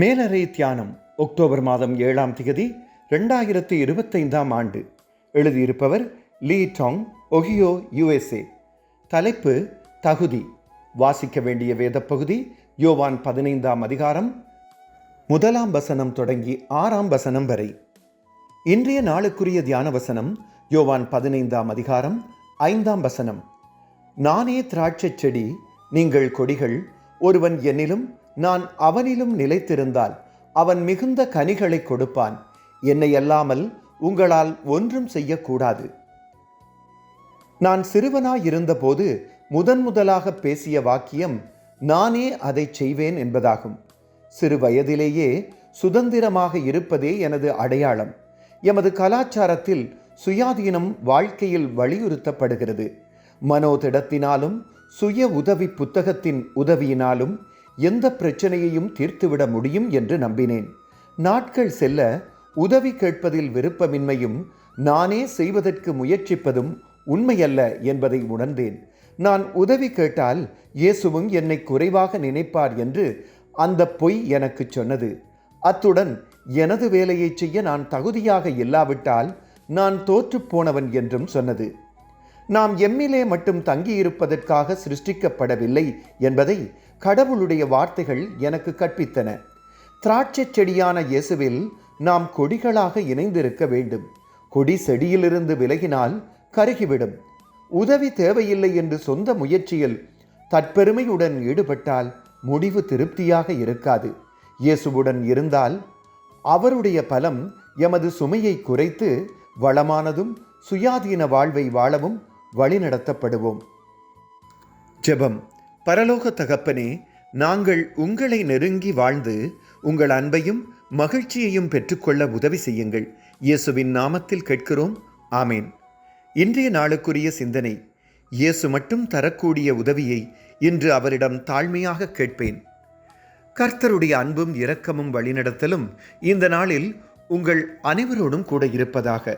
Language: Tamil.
மேலறை தியானம் அக்டோபர் மாதம் 7ஆம் தேதி 2025ஆம் ஆண்டு. எழுதியிருப்பவர் லீ டாங், ஒஹியோ, USA. தலைப்பு தகுதி. வாசிக்க வேண்டிய வேத பகுதி யோவான் 15ஆம் அதிகாரம் 1ஆம் வசனம் தொடங்கி 6ஆம் வசனம் வரை. இன்றைய நாளுக்குரிய தியான வசனம் யோவான் 15ஆம் அதிகாரம் 5ஆம் வசனம். நானே திராட்சைச் செடி, நீங்கள் கொடிகள். ஒருவன் என்னிலும் நான் அவனிலும் நிலைத்திருந்தால் அவன் மிகுந்த கனிகளை கொடுப்பான். என்னை அல்லாமல் உங்களால் ஒன்றும் செய்யக்கூடாது. நான் சிறுவனாயிருந்தபோது முதலாக பேசிய வாக்கியம் நானே அதை செய்வேன் என்பதாகும். சிறு வயதிலேயே சுதந்திரமாக இருப்பதே எனது அடையாளம். எமது கலாச்சாரத்தில் சுயாதீனம் வாழ்க்கையில் வலியுறுத்தப்படுகிறது. மனோதிடத்தினாலும் சுய உதவி புத்தகத்தின் உதவியினாலும் எந்த பிரச்சனையையும் தீர்த்துவிட முடியும் என்று நம்பினேன். நாட்கள் செல்ல உதவி கேட்பதில் விருப்பமின்மையும் நானே செய்வதற்கு முயற்சிப்பதும் உண்மையல்ல என்பதை உணர்ந்தேன். நான் உதவி கேட்டால் இயேசுவும் என்னை குறைவாக நினைப்பார் என்று அந்த பொய் எனக்கு சொன்னது. அத்துடன் எனது வேலையை செய்ய நான் தகுதியாக இல்லாவிட்டால் நான் தோற்றுப்போனவன் என்றும் சொன்னது. நாம் எம்மிலே மட்டும் தங்கியிருப்பதற்காக சிருஷ்டிக்கப்படவில்லை என்பதை கடவுளுடைய வார்த்தைகள் எனக்கு கற்பித்தன. திராட்சை செடியான இயேசுவில் நாம் கொடிகளாக இணைந்திருக்க வேண்டும். கொடி செடியிலிருந்து விலகினால் கருகிவிடும். உதவி தேவையில்லை என்று சொந்த முயற்சியில் தற்பெருமையுடன் ஈடுபட்டால் முடிவு திருப்தியாக இருக்காது. இயேசுவுடன் இருந்தால் அவருடைய பலம் எமது சுமையை குறைத்து வளமானதும் சுயாதீன வாழ்வை வாழவும் வழிநடத்தப்படுவோம். ஜெபம். பரலோக தகப்பனே, நாங்கள் உங்களை நெருங்கி வாழ்ந்து உங்கள் அன்பையும் மகிழ்ச்சியையும் பெற்றுக்கொள்ள உதவி செய்யுங்கள். இயேசுவின் நாமத்தில் கேட்கிறோம், ஆமேன். இன்றைய நாளுக்குரிய சிந்தனை. இயேசு மட்டும் தரக்கூடிய உதவியை இன்று அவரிடம் தாழ்மையாக கேட்பேன். கர்த்தருடைய அன்பும் இரக்கமும் வழிநடத்தலும் இந்த நாளில் உங்கள் அனைவரோடும் கூட இருப்பதாக.